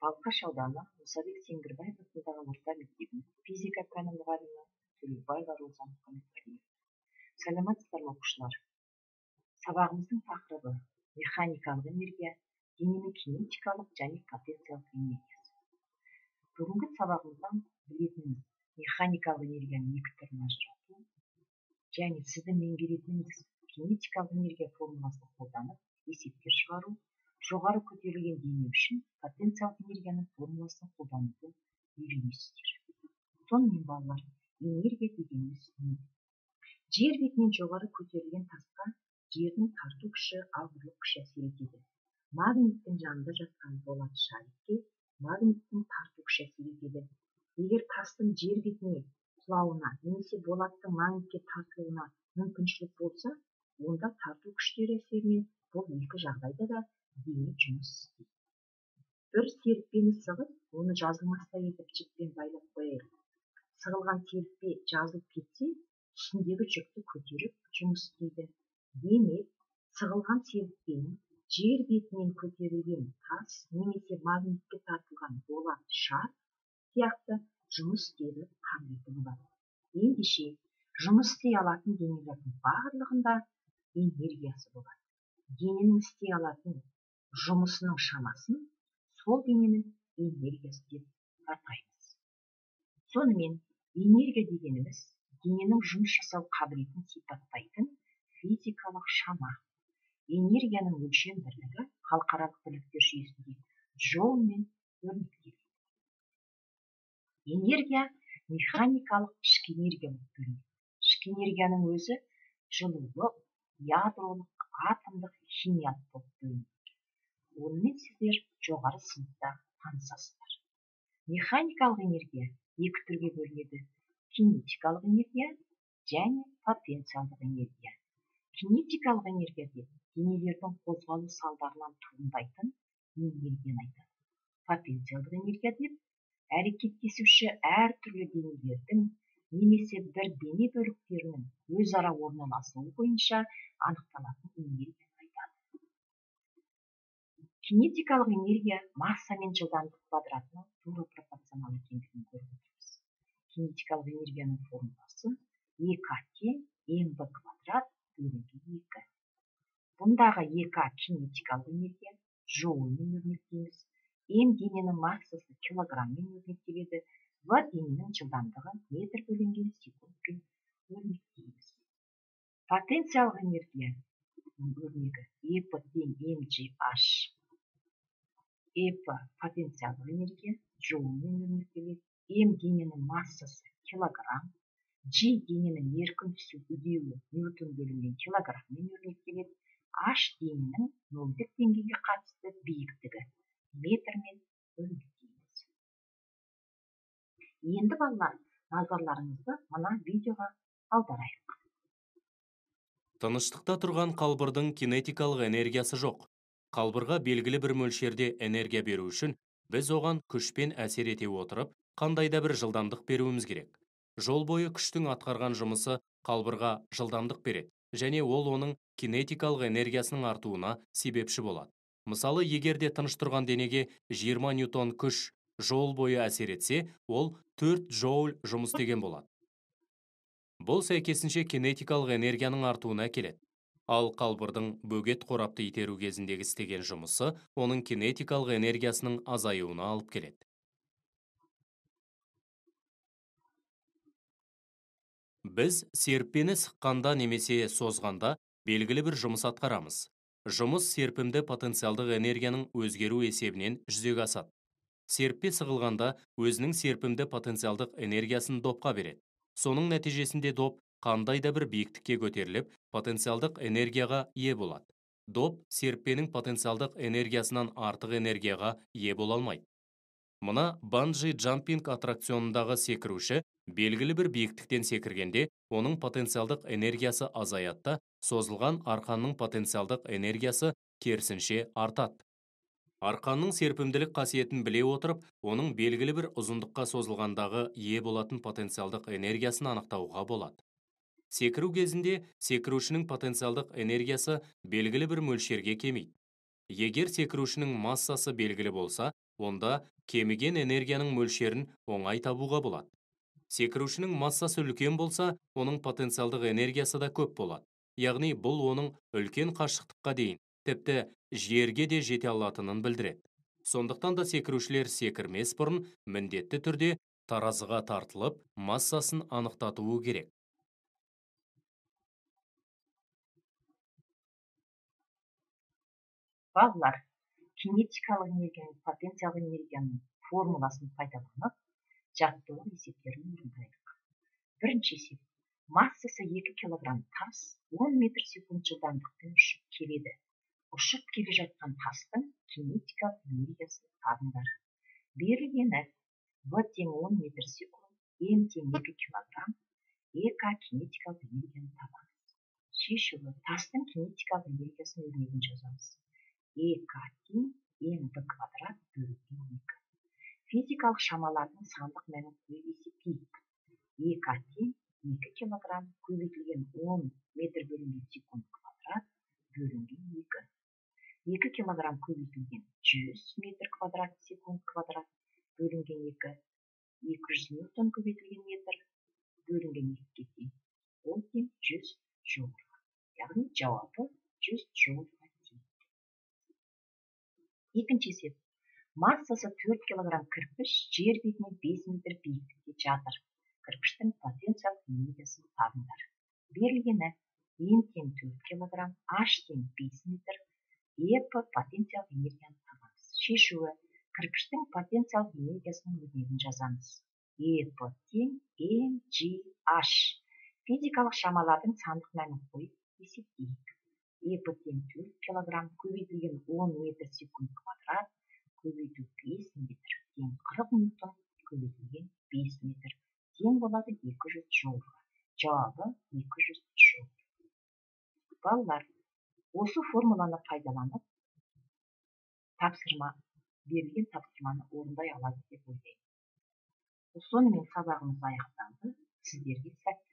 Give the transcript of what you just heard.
Балқаш ауданы Мұсабек Сеңгірбаев атындағы орта мектебінің физика пәні мұғалімі Төлеубаева Роза Мұхамедқалиева. Саламатсыздар ма оқушылар? Сабағымыздың тақырыбы механикалық энергия, дененің кинетикалық және потенциялық энергиясы. Бүгінгі сабағымыздан білетініміз механикалық энергияның екі түрін ажырату және сіздің меңгеретініңіз кинетикалық энергия формуласын қолданып есептер шығару, жоғары көтерілген дене үшін потенциялық энергияның формуласын қолдануды үйренесіздер. Сонымен балалар, энергия дегеніміз не? Жер бетінен жоғары көтерілген тасқа жердің тарту күші алғырлық күші әсер етеді. Магниттің жанында жатқан болат шарикке магниттің тарту күші әсер етеді. Егер тастың жер бетіне құлауына немесе болаттың магнитке тартылуына мүмкіншілік болса, онда тарту күштері әсерінен бұл екі жағдайда да дене жұмыс істейді. Бір серіппені сығып, оны жазылмастай етіп жіппен байлап қояйық. Сығылған серіппе жазылып кетсе, үстіндегі жүкті көтеріп жұмыс істейді. Демек, сығылған серіппенің жер бетінен көтерілген тас немесе магнитке тартылған болат шар сияқты жұмыс істеуге қабілеті болады. Ендеше, жұмыс істей алатын денелердің барлығында энергиясы болады. Дененің істей алатын жұмысының шамасын сол дененің энергиясы деп атаймыз. Сонымен, энергия дегеніміз дененің жұмыс жасау қабілетін сипаттайтын физикалық шама. Энергияның өлшем бірлігі халықаралық бірліктер жүйесінде джоульмен өрнектеледі. Энергия механикалық ішкі энергия болып бөлінеді. Ішкі энергияның өзі жылулық, ядролық, атомдық, химиялық болып бөлінеді. Онымен сіздер жоғары сыныпта танысасыздар. Механикалық энергия екі түрге бөлінеді: кинетикалық энергия және потенциалдық энергия. Кинетикалық энергия деп денелердің қозғалу салдарынан туындайтын энергияны айтады. Потенциалдық энергия деп әрекеттесуші әртүрлі денелердің немесе бір дене бөліктерінің өзара орналасуы бойынша анықталатын энергияны айтады. Кинетикалық энергия масса мен жылдамдық квадратына тура пропорционал екендігін көріп отырмыз. Кинетикалық энергияның формуласы ЕК тең МВ квадрат бөлінген 2. Бұндағы ЕК кинетикалық энергия джоульмен өрнектейміз. М дененің массасы килограммен өрнектеледі. В дененің жылдамдығы метр бөлінген секундпен өрнектейміз. Потенциялық энергия өрнегі ЕП тең МГH. ЕП потенциялық энергия джоульмен өрнектеледі. М дененің массасы килограмм, G дененің еркін түсу үдеуі ньютон бөлінген килограммен өрнектеледі. H дененің нөлдік деңгейге қатысты биіктігі метрмен өрнектейміз. Енді балалар, назарларыңызды мына видеоға аударайық. Тыныштықта тұрған қалбырдың кинетикалық энергиясы жоқ. Қалбырға белгілі бір мөлшерде энергия беру үшін біз оған күшпен әсер ете отырып, қандай да бір жылдамдық беруіміз керек. Жол бойы күштің атқарған жұмысы қалбырға жылдамдық береді, және ол оның кинетикалық энергиясының артуына себепші болады. Мысалы, егерде тыныш тұрған денеге 20 ньютон күш жол бойы әсер етсе, ол 4 джоуль жұмыс істеген болады. Бұл сәйкесінше кинетикалық энергияның артуына келеді. Ал қалбырдың бөгет қорапты итеру кезіндегі істеген жұмысы оның кинетикалық энергиясының азаюына алып келеді. Біз серіппені сыққанда немесе созғанда белгілі бір жұмыс атқарамыз. Жұмыс серпімді потенциалдық энергияның өзгеру есебінен жүзеге асады. Серіппе сығылғанда өзінің серпімді потенциалдық энергиясын допқа береді. Соның нәтижесінде доп қандай да бір биіктікке көтеріліп, потенциалдық энергияға ие болады. Доп серіппенің потенциалдық энергиясынан артық энергияға ие бола алмайды. Мына банджи джампинг аттракционындағы секіруші белгілі бір биіктіктен секіргенде, оның потенциалдық энергиясы азаяды, созылған арқанның потенциалдық энергиясы керісінше артады. Арқанның серпімділік қасиетін біле отырып, оның белгілі бір ұзындыққа созылғандағы ие болатын потенциалдық энергиясын анықтауға болады. Секіру кезінде секірушінің потенциалдық энергиясы белгілі бір мөлшерге кемейді. Егер секірушінің массасы белгілі болса, онда кеміген энергияның мөлшерін оңай табуға болады. Секірушінің массасы үлкен болса, оның потенциалдық энергиясы да көп болады. Яғни бұл оның үлкен қашықтыққа дейін, тіпті жерге де жете алатынын білдіреді. Сондықтан да секірушілер секірмес бұрын міндетті түрде таразыға тартылып, массасын анықтатуы керек. Балалар, кинетикалық энергияның потенциалдық энергияның формуласын пайдаланып, жаттығу есептерін орындайық. Бірінші есеп. Массасы 2 килограмм тас 10 метр секунд жылдамдықпен ұшып келеді. Ұшып келе жатқан тастың кинетикалық энергиясын табыңдар. Берілгені В тең 10 метр секунд, М тең 2 килограмм, ЕК кинетикалық энергияны табамыз. Шешуі. Тастың кинетикалық энергиясын өрнегін жазамыз. ЕК тең МВ квадрат бөлінген 2. Физикалық шамалардың сандық мәнін қойып есептейік. ЕК тең 2 килограмм көбейтілген 10 метр бөлінген секунд квадрат бөлінген 2. 2 килограмм көбейтілген 100 метр квадрат секунд квадрат бөлінген 2. 200 ньютон көбейтілген метр бөлінген 2-ге тең. Ол тең 100 джоульға. Яғни жауабы 100 джоульға тең. Екінші есеп. Массасы 4 килограмм кірпіш жер бетінен 5 метр биіктікте жатыр. Кірпіштің потенциалдық энергиясын табыңдар. Берілгені М тең 4 килограмм, H тең 5 метр, ЕП потенциалдық энергияны табамыз. Шешуі. Кірпіштің потенциалдық энергиясының өрнегін жазамыз. ЕП тең МГH. Физикалық шамалардың сандық мәнін қойып есептейік. ЕП тең 4 килограмм көбейтілген 10 метр секунд квадрат көбейту 5 метр тең 40 ньютон көбейтілген 5 метр тең болады 200 джоульға. Жауабы 200 джоуль. Балалар, осы формуланы пайдаланып, берілген тапсырманы орындай алады деп ойлаймын. Сонымен сабағымыз аяқталды. Сіздерге сәттілік.